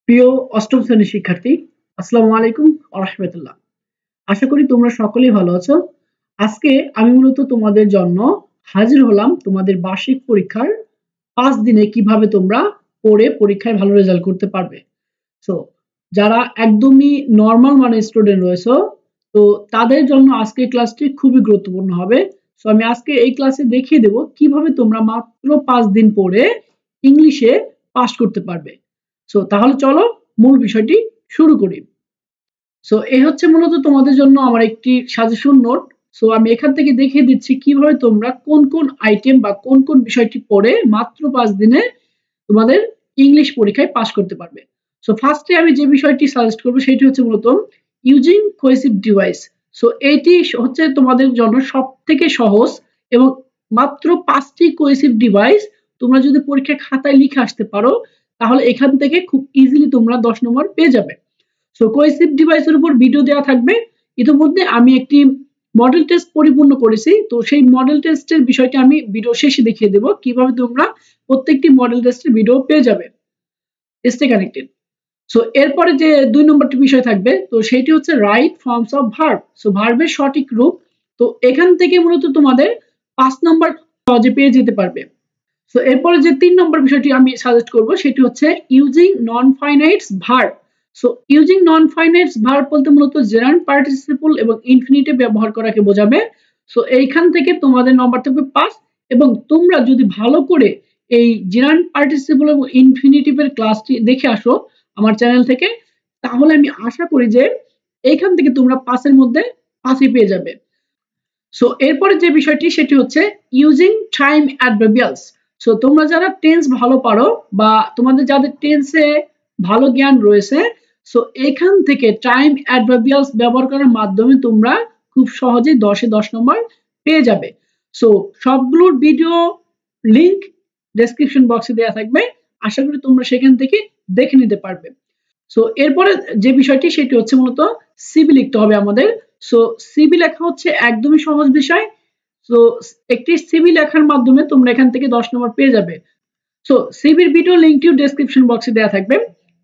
প্রিয় অষ্টম শ্রেণীর শিক্ষার্থী, আসসালামু আলাইকুম ওয়া রাহমাতুল্লাহ। আশা করি তোমরা সকলেই ভালো আছো। আজকে আমি মূলত তোমাদের জন্য হাজির হলাম তোমাদের বার্ষিক পরীক্ষার ৫ দিনে কিভাবে তোমরা পড়ে পরীক্ষায় ভালো রেজাল্ট করতে পারবে। সো যারা একদমই নরমাল মানের স্টুডেন্ট রয়েছো, তো তাদের জন্য আজকের ক্লাসটি খুবই গুরুত্বপূর্ণ হবে। সো আমি আজকে এই ক্লাসে দেখিয়ে দেব কিভাবে তোমরা মাত্র ৫ দিন পড়ে ইংলিশে পাস করতে পারবে। সো তাহলে চলো মূল বিষয়টি শুরু করি। সো এই হচ্ছে মূলত তোমাদের জন্য আমার একটি সাজেশন নোট। সো আমি এখান থেকে দেখিয়ে দিচ্ছি কিভাবে তোমরা কোন কোন আইটেম বা কোন কোন বিষয়টি পড়ে মাত্র ৫ দিনে তোমাদের ইংলিশ পরীক্ষায় পাস করতে পারবে। সো ফার্স্টে আমি যে বিষয়টি সাজেস্ট করব সেটি হচ্ছে মূলত ইউজিং কোহেসিভ ডিভাইস। সো এইটি হচ্ছে তোমাদের জন্য সবথেকে সহজ এবং মাত্র ৫টি কোহেসিভ ডিভাইস তোমরা যদি পরীক্ষার খাতায় লিখে আসতে পারো, তাহলে এখান থেকে খুব ইজিলি তোমরা ১০ নম্বর পেয়ে যাবে। সো কোহেসিভ ডিভাইসের উপর ভিডিও দেওয়া থাকবে। ইতিমধ্যে আমি একটি মডেল টেস্ট পরিপূর্ণ করেছি, তো সেই মডেল টেস্টের বিষয়টি আমি ভিডিও শেষে দেখিয়ে দেব কিভাবে তোমরা প্রত্যেকটি মডেল টেস্টের ভিডিও পেয়ে যাবে। Stay connected. সো এরপরে যে ২ নম্বরটি বিষয় থাকবে, তো সেটি হচ্ছে right forms of verb. So ভার্বের সঠিক রূপ। তো এখান থেকে মূলত তোমাদের ৫ নম্বর সহজে পেয়ে যেতে পারবে। সো এরপরে যে ৩ নম্বর বিষয়টি আমি সাজেস্ট করব সেটি হচ্ছে ইউজিং নন ফাইনাইটস ভার্ব। সো ইউজিং নন ফাইনাইটস ভার্ব বলতে মূলত জেরান্ড পার্টিসিপল এবং ইনফিনিটিভ ব্যবহার করাকে বোঝাবে। সো এইখান থেকে তোমাদের নম্বর থাকবে ৫, এবং তোমরা যদি ভালো করে এই জেরান্ড পার্টিসিপল এবং ইনফিনিটিভের ক্লাসটি দেখে আসো আমার চ্যানেল থেকে, তাহলে আমি আশা করি যে এইখান থেকে তোমরা ৫ এর মধ্যে ৫ই পেয়ে যাবে। সো এরপরে যে বিষয়টি সেটি হচ্ছে ইউজিং টাইম অ্যাডভার্বিয়ালস। সো তোমরা যারা টেন্স ভালো পারো বা তোমাদের যাদের টেন্সে ভালো জ্ঞান রয়েছে, সো এখান থেকে টাইম অ্যাডভার্বিয়ালস ব্যবহার করার মাধ্যমে তোমরা খুব সহজেই ১০ এ ১০ নম্বর পেয়ে যাবে। সো সবগুলোর ভিডিও লিংক ডেসক্রিপশন বক্সে দেওয়া থাকবে। আশা করি তোমরা সেখান থেকে দেখে নিতে পারবে। সো এরপরে যে বিষয়টি সেটি হচ্ছে মূলত সিভি লিখতে হবে আমাদের। সো সিভি লেখা হচ্ছে একদমই সহজ বিষয়। সো একটি সিভি লেখার মাধ্যমে তোমরা এখান থেকে ১০ নম্বর পেয়ে যাবে। সো সিভির ভিডিও লিংকটিও ডেসক্রিপশন বক্সে দেওয়া থাকবে।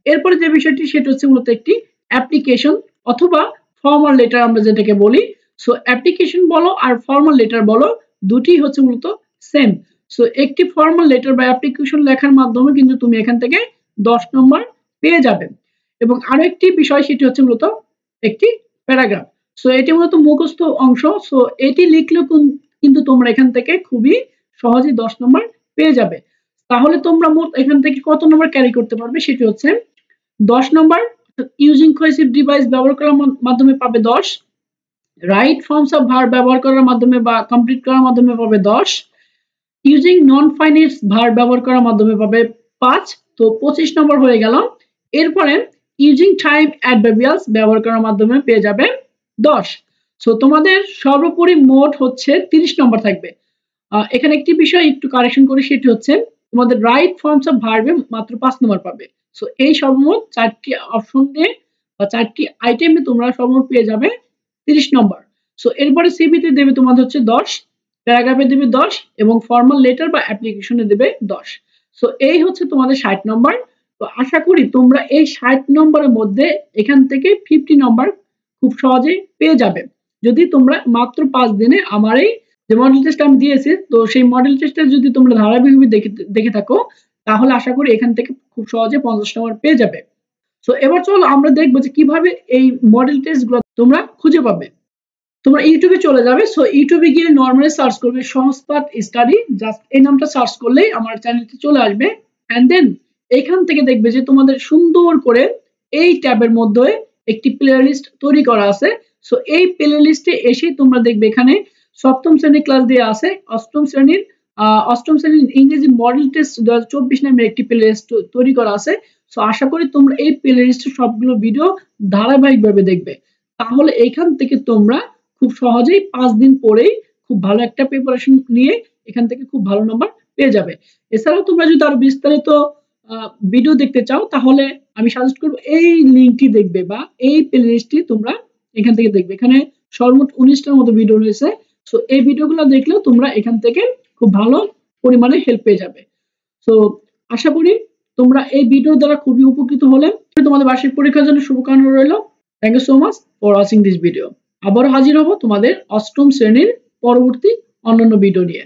এরপরে যে বিষয়টি সেটা হচ্ছে মূলত একটি অ্যাপ্লিকেশন অথবা ফর্মাল লেটার আমরা যেটাকে বলি। সো অ্যাপ্লিকেশন বলো আর ফর্মাল লেটার বলো, দুটি হচ্ছে মূলত সেম। সো একটি ফর্মাল লেটার বা অ্যাপ্লিকেশন লেখার মাধ্যমে কিন্তু তুমি এখান থেকে ১০ নম্বর পেয়ে যাবে। এবং আরো একটি বিষয় সেটি হচ্ছে মূলত একটি প্যারাগ্রাফ। সো এটি মূলত মুখস্থ অংশ। সো এটি লিখলেও কিন্তু তোমরা এখান থেকে খুবই সহজেই ১০ নম্বর পেয়ে যাবে। তাহলে তোমরা মোট এখান থেকে কত নম্বর ক্যারি করতে পারবে সেটি হচ্ছে ১০ নম্বর। ইউজিং কোহেসিভ ডিভাইস ব্যবহার করার মাধ্যমে পাবে ১০, রাইট ফর্মস অফ ভার্ব ব্যবহার করার মাধ্যমে বা কমপ্লিট করার মাধ্যমে পাবে ১০, ইউজিং নন ফাইনাইটস ভার্ব ব্যবহার করার মাধ্যমে পাবে ৫, তো ২৫ নম্বর হয়ে গেল। এরপরে ইউজিং টাইম অ্যাডভার্বিয়ালস ব্যবহার করার মাধ্যমে পেয়ে যাবে ১০। সো তোমাদের সর্বোপরি মোট হচ্ছে ৩০ নম্বর থাকবে। এখানে একটি বিষয় একটু কারেকশন করি, সেটি হচ্ছে তোমাদের রাইট ফর্মস অফ ভার্বে মাত্র ৫ নম্বর পাবে। সো এই সর্বমোট ৪টি অপশন দিয়ে বা ৪টি আইটেমে তোমরা সর্বমোট পেয়ে যাবে ৩০ নম্বর। সো এরপরে সিভিতে দেবে তোমাদের হচ্ছে ১০, প্যারাগ্রাফে দেবে ১০ এবং ফর্মাল লেটার বা অ্যাপ্লিকেশনে দেবে ১০। সো এই হচ্ছে তোমাদের ৬০ নম্বর। তো আশা করি তোমরা এই ৬০ নম্বরের মধ্যে এখান থেকে ৫০ নম্বর খুব সহজেই পেয়ে যাবে, যদি তোমরা মাত্র ৫ দিনে আমার এই যে মডেল টেস্ট আমি দিয়েছি, তো সেই মডেল টেস্টে যদি তোমরা ধারাবাহিকভাবে দেখে থাকো, তাহলে আশা করি এখান থেকে খুব সহজে ৫০ নম্বর পেয়ে যাবে। সো এবার চলো আমরা দেখবো যে কিভাবে এই মডেল টেস্টগুলো তোমরা খুঁজে পাবে। তোমরা ইউটিউবে চলে যাবে। সো ইউটিউবে গিয়ে নরমালি সার্চ করবে সংস্পাত স্টাডি, জাস্ট এই নামটা সার্চ করলেই আমার চ্যানেলটি চলে আসবে। এন্ড দেন এখান থেকে দেখবে যে তোমাদের সুন্দর করে এই ট্যাবের মধ্যে একটি প্লেলিস্ট তৈরি করা আছে। সো এই প্লেলিস্টে এসে তোমরা দেখবে এখানে সপ্তম শ্রেণীর ক্লাস দিয়ে আছে, অষ্টম শ্রেণীর ইংরেজি মডেল টেস্ট ২০২৪ নামে একটি প্লেলিস্ট তৈরি করা আছে। সো আশা করি তোমরা এই প্লেলিস্টে সবগুলো ভিডিও ধারাবাহিকভাবে দেখবে, তাহলে এইখান থেকে তোমরা খুব সহজেই ৫ দিন পরেই খুব ভালো একটা প্রিপারেশন নিয়ে এখান থেকে খুব ভালো নাম্বার পেয়ে যাবে। এছাড়াও তোমরা যদি আরো বিস্তারিত ভিডিও দেখতে চাও, তাহলে আমি সাজেস্ট করব এই লিংকটি দেখবে বা এই প্লেলিস্টটি তোমরা এখান থেকে দেখবে। এখানে সর্বমোট ১৯টার মতো ভিডিও রয়েছে। সো এই ভিডিওগুলো দেখলেও তোমরা এখান থেকে খুব ভালো পরিমাণে হেল্প পেয়ে যাবে। সো আশা করি তোমরা এই ভিডিও দ্বারা খুবই উপকৃত হলে। তোমাদের বার্ষিক পরীক্ষার জন্য শুভকামনা রইল। Thank you so much for watching this video. আবারও হাজির হব তোমাদের অষ্টম শ্রেণীর পরবর্তী অন্যান্য ভিডিও নিয়ে।